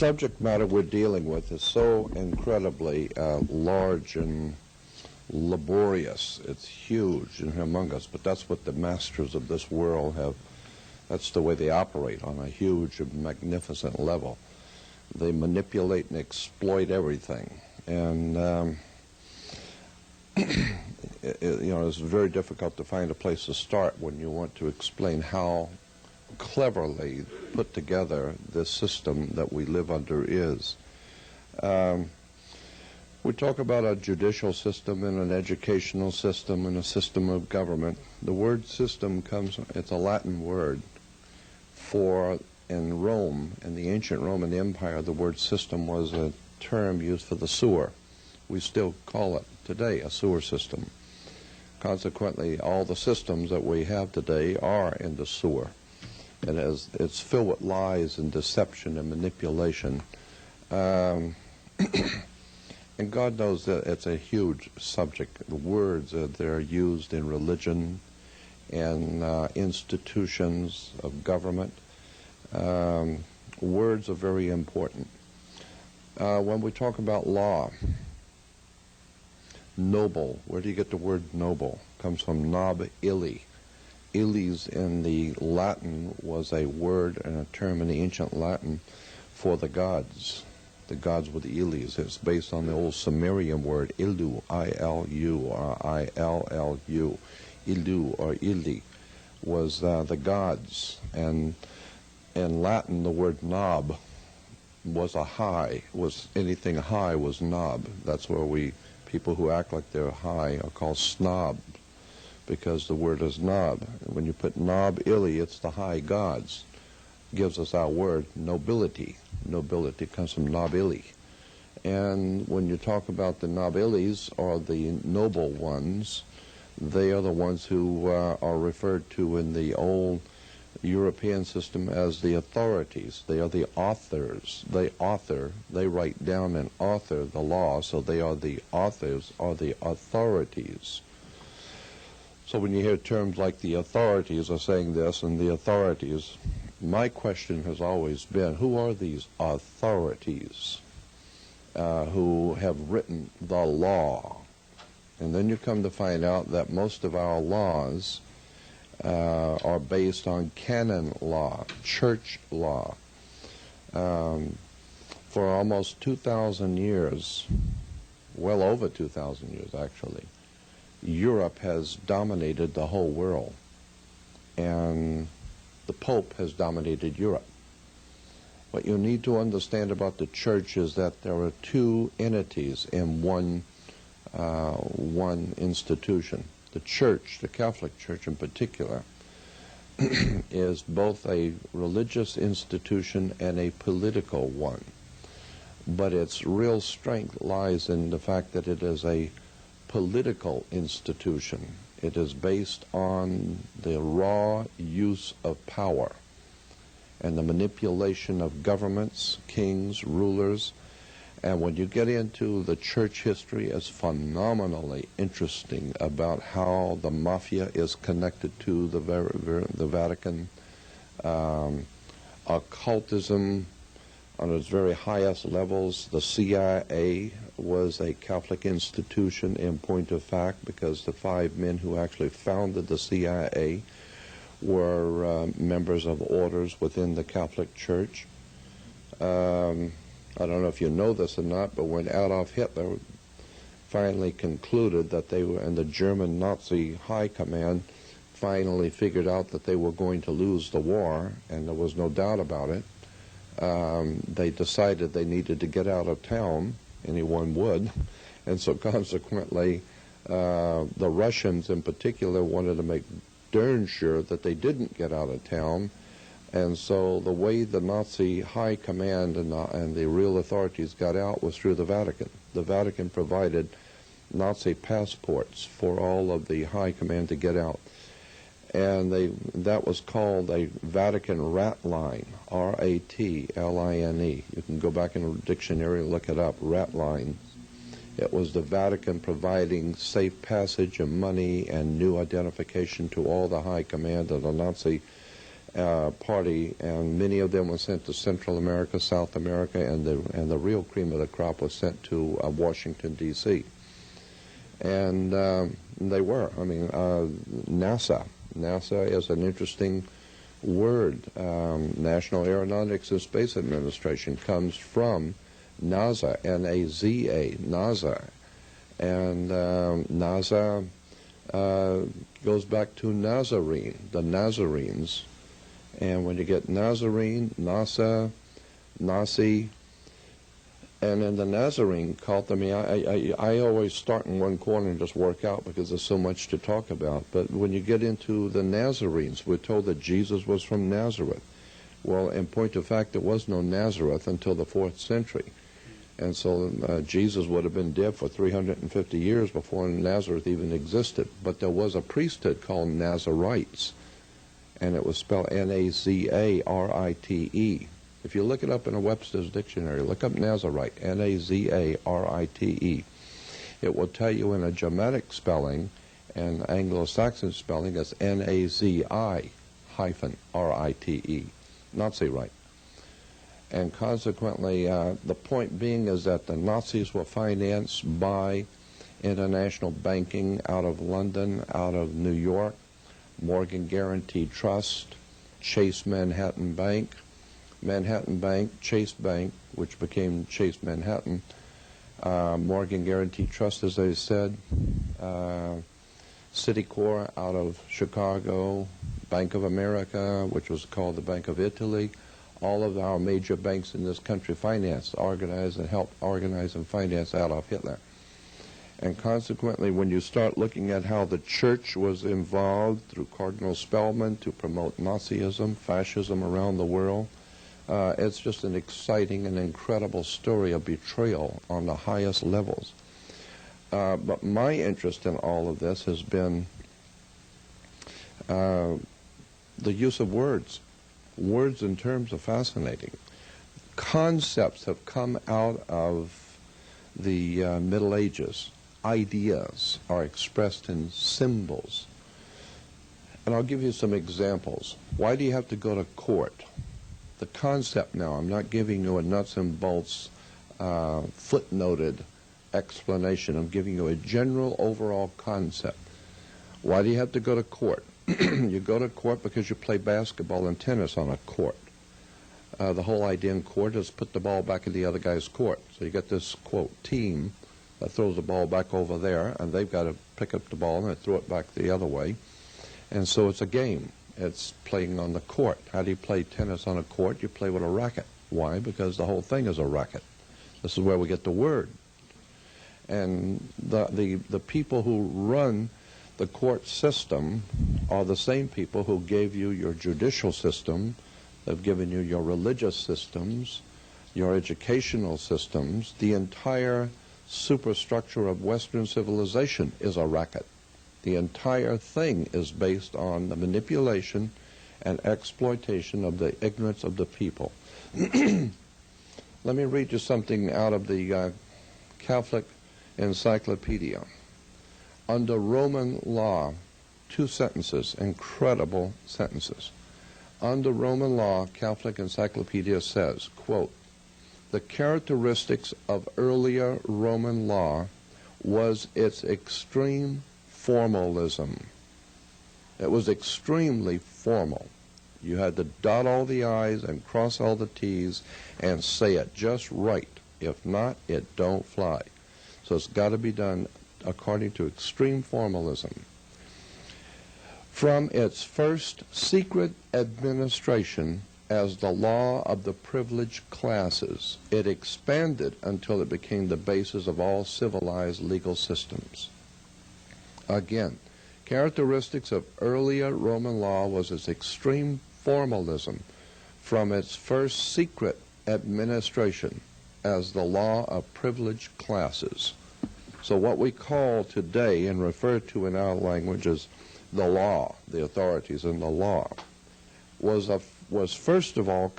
subject matter we're dealing with is so incredibly large and laborious. It's huge and humongous, but that's what the masters of this world have. That's the way they operate, on a huge and magnificent level. They manipulate and exploit everything. And it's very difficult to find a place to start when you want to explain how cleverly put together this system that we live under is. We talk about a judicial system and an educational system and a system of government. The word system it's a Latin word for, in Rome, in the ancient Roman Empire, the word system was a term used for the sewer. We still call it today a sewer system. Consequently, all the systems that we have today are in the sewer. It's filled with lies and deception and manipulation. And God knows that it's a huge subject. The words that are used in religion and institutions of government, words are very important. When we talk about law, noble, where do you get the word noble? It comes from nob illi. Illis in the Latin was a word and a term in the ancient Latin for the gods. The gods were the Illis. It's based on the old Sumerian word Ilu, I-L-U, or I-L-L-U. Ilu or Ili was the gods. And in Latin, the word nob was a high. Anything high was nob. That's where people who act like they're high are called snob, because the word is nob. When you put nob illi, it's the high gods. Gives us our word nobility. Nobility comes from nob illi. And when you talk about the nobilis, or the noble ones, they are the ones who are referred to in the old European system as the authorities. They are the authors. They author, they write down and author the law, so they are the authors, or the authorities. So when you hear terms like the authorities are saying this and the authorities, my question has always been, who are these authorities who have written the law? And then you come to find out that most of our laws are based on canon law, church law. For almost 2,000 years, well over 2,000 years actually, Europe has dominated the whole world, and the Pope has dominated Europe. What you need to understand about the church is that there are two entities in one institution. The church, the Catholic Church in particular, is both a religious institution and a political one. But its real strength lies in the fact that it is a political institution. It is based on the raw use of power and the manipulation of governments, kings, rulers. And when you get into the church history, it's phenomenally interesting about how the mafia is connected to the Vatican. Occultism on its very highest levels. The CIA was a Catholic institution in point of fact, because the 5 men who actually founded the CIA were members of orders within the Catholic Church. I don't know if you know this or not, but when Adolf Hitler finally concluded that they were, and the German Nazi high command finally figured out that they were going to lose the war, and there was no doubt about it, they decided they needed to get out of town. Anyone would. And so consequently, the Russians in particular wanted to make darn sure that they didn't get out of town. And so the way the Nazi high command and the real authorities got out was through the Vatican. The Vatican provided Nazi passports for all of the high command to get out. And that was called a Vatican rat line, R-A-T-L-I-N-E. You can go back in the dictionary and look it up, rat line. It was the Vatican providing safe passage and money and new identification to all the high command of the Nazi party, and many of them were sent to Central America, South America, and the real cream of the crop was sent to Washington, D.C. And they were. I mean, NASA. NASA is an interesting word. National Aeronautics and Space Administration comes from NASA, N-A-Z-A, NASA. And NASA goes back to Nazarene, the Nazarenes. And when you get Nazarene, NASA, Nasi, and then the Nazarene cult, I mean, I always start in one corner and just work out because there's so much to talk about. But when you get into the Nazarenes, we're told that Jesus was from Nazareth. Well, in point of fact, there was no Nazareth until the 4th century. And so Jesus would have been dead for 350 years before Nazareth even existed. But there was a priesthood called Nazarites, and it was spelled N-A-Z-A-R-I-T-E. If you look it up in a Webster's dictionary, look up Nazarite, N-A-Z-A-R-I-T-E. It will tell you in a Germanic spelling and Anglo-Saxon spelling it's N-A-Z-I-R-I-T-E, Nazi-Rite. And consequently, the point being is that the Nazis were financed by international banking out of London, out of New York, Morgan Guaranty Trust, Chase Manhattan Bank, Chase Bank, which became Chase Manhattan, Morgan Guaranty Trust, as I said, Citicorp out of Chicago, Bank of America, which was called the Bank of Italy. All of our major banks in this country financed, organized, and helped organize and finance Adolf Hitler. And consequently, when you start looking at how the church was involved through Cardinal Spellman to promote Nazism, fascism around the world, it's just an exciting and incredible story of betrayal on the highest levels. But my interest in all of this has been the use of words. Words and terms are fascinating. Concepts have come out of the Middle Ages. Ideas are expressed in symbols. And I'll give you some examples. Why do you have to go to court? The concept now, I'm not giving you a nuts and bolts footnoted explanation. I'm giving you a general overall concept. Why do you have to go to court? You go to court because you play basketball and tennis on a court. The whole idea in court is put the ball back in the other guy's court. So you get this, quote, team that throws the ball back over there, and they've got to pick up the ball and throw it back the other way. And so it's a game. It's playing on the court. How do you play tennis on a court? You play with a racket. Why? Because the whole thing is a racket. This is where we get the word. And the people who run the court system are the same people who gave you your judicial system, they've given you your religious systems, your educational systems. The entire superstructure of Western civilization is a racket. The entire thing is based on the manipulation and exploitation of the ignorance of the people. Let me read you something out of the Catholic Encyclopedia. Under Roman law, 2 sentences, incredible sentences. Under Roman law, Catholic Encyclopedia says, quote, the characteristics of earlier Roman law was its extreme formalism. It was extremely formal. You had to dot all the I's and cross all the T's and say it just right. If not, it don't fly. So it's got to be done according to extreme formalism. From its first secret administration as the law of the privileged classes, it expanded until it became the basis of all civilized legal systems. Again, characteristics of earlier Roman law was its extreme formalism from its first secret administration as the law of privileged classes. So what we call today and refer to in our language as the law, the authorities in the law, was first of all